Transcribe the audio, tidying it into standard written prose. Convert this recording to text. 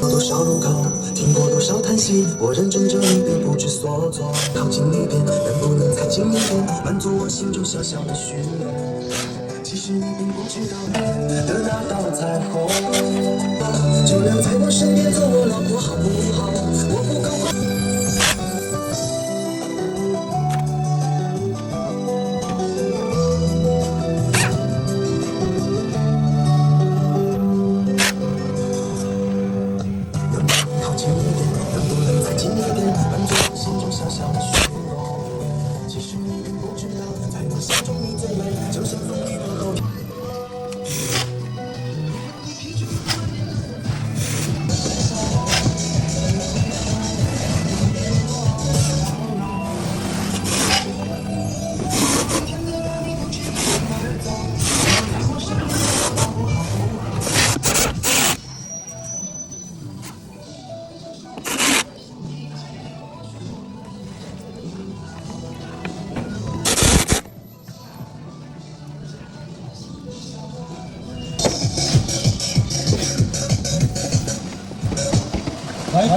多少路口，听过多少叹息，我认真着并不知所措。靠近一点，能不能再近一点，满足我心中小小的虚荣。其实你并不知道的那道彩虹，就留在我身边做我老婆好不好？我不够好。靠近一点，能不能再近一点，满足我心中小小的虚荣。其实你并不知道，在我心中你最美，就像风雨过后。喂。